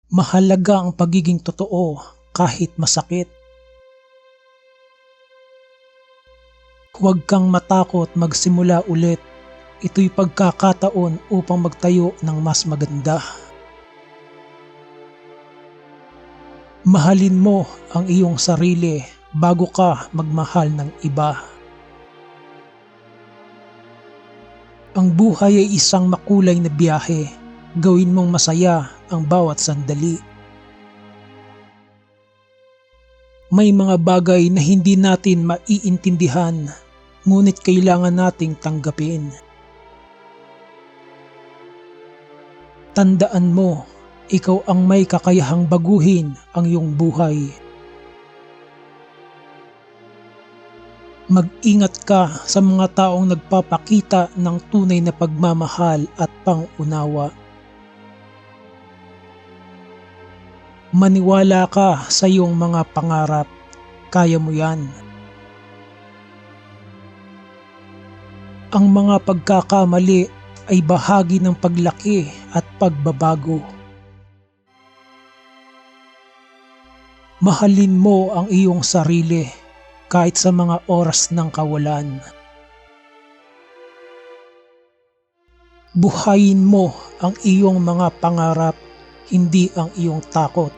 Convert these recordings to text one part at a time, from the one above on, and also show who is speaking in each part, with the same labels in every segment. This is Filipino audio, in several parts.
Speaker 1: Mahalaga ang pagiging totoo kahit masakit. Huwag kang matakot magsimula ulit. Ito'y pagkakataon upang magtayo ng mas maganda. Mahalin mo ang iyong sarili bago ka magmahal ng iba. Ang buhay ay isang makulay na biyahe. Gawin mong masaya ang bawat sandali. May mga bagay na hindi natin maiintindihan, ngunit kailangan nating tanggapin. Tandaan mo, ikaw ang may kakayahang baguhin ang iyong buhay. Mag-ingat ka sa mga taong nagpapakita ng tunay na pagmamahal at pang-unawa. Maniwala ka sa iyong mga pangarap. Kaya mo yan. Ang mga pagkakamali ay bahagi ng paglaki at pagbabago. Mahalin mo ang iyong sarili kahit sa mga oras ng kawalan. Buhayin mo ang iyong mga pangarap, hindi ang iyong takot.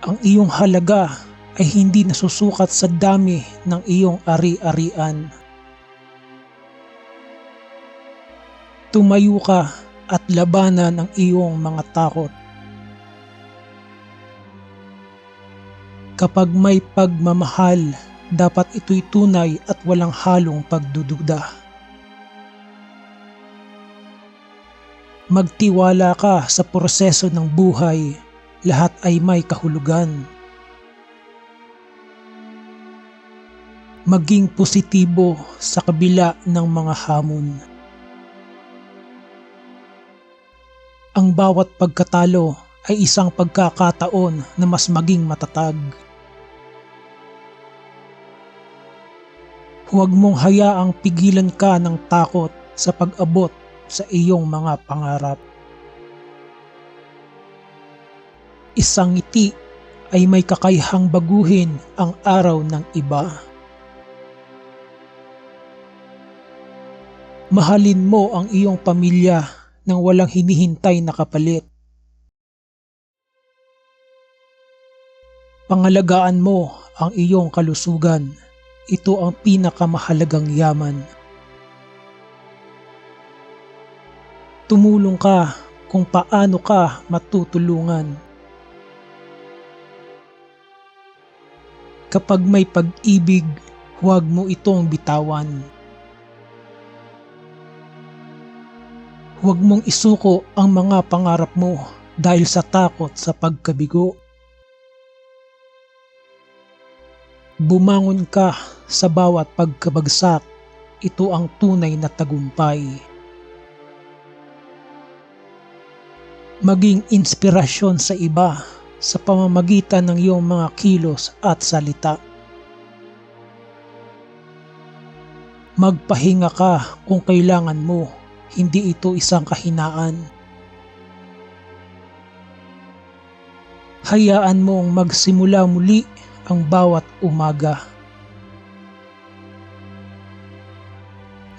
Speaker 1: Ang iyong halaga ay hindi nasusukat sa dami ng iyong ari-arian. Tumayo ka at labanan ang iyong mga takot. Kapag may pagmamahal, dapat ito'y tunay at walang halong pagdududa. Magtiwala ka sa proseso ng buhay, lahat ay may kahulugan. Maging positibo sa kabila ng mga hamon. Ang bawat pagkatalo ay isang pagkakataon na mas maging matatag. Huwag mong hayaang pigilan ka ng takot sa pag-abot sa iyong mga pangarap. Isang ngiti ay may kakayahang baguhin ang araw ng iba. Mahalin mo ang iyong pamilya nang walang hinihintay na kapalit. Pangalagaan mo ang iyong kalusugan. Ito ang pinakamahalagang yaman. Tumulong ka kung paano ka matutulungan. Kapag may pag-ibig, huwag mo itong bitawan. Huwag mong isuko ang mga pangarap mo dahil sa takot sa pagkabigo. Bumangon ka sa bawat pagkabagsak. Ito ang tunay na tagumpay. Maging inspirasyon sa iba sa pamamagitan ng iyong mga kilos at salita. Magpahinga ka kung kailangan mo, hindi ito isang kahinaan. Hayaan mong magsimula muli ang bawat umaga.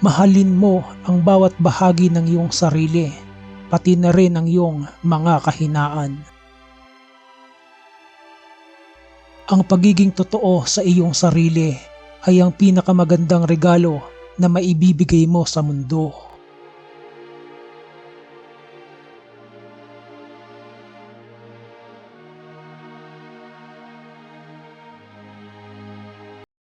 Speaker 1: Mahalin mo ang bawat bahagi ng iyong sarili, pati na rin ang iyong mga kahinaan. Ang pagiging totoo sa iyong sarili ay ang pinakamagandang regalo na maibibigay mo sa mundo.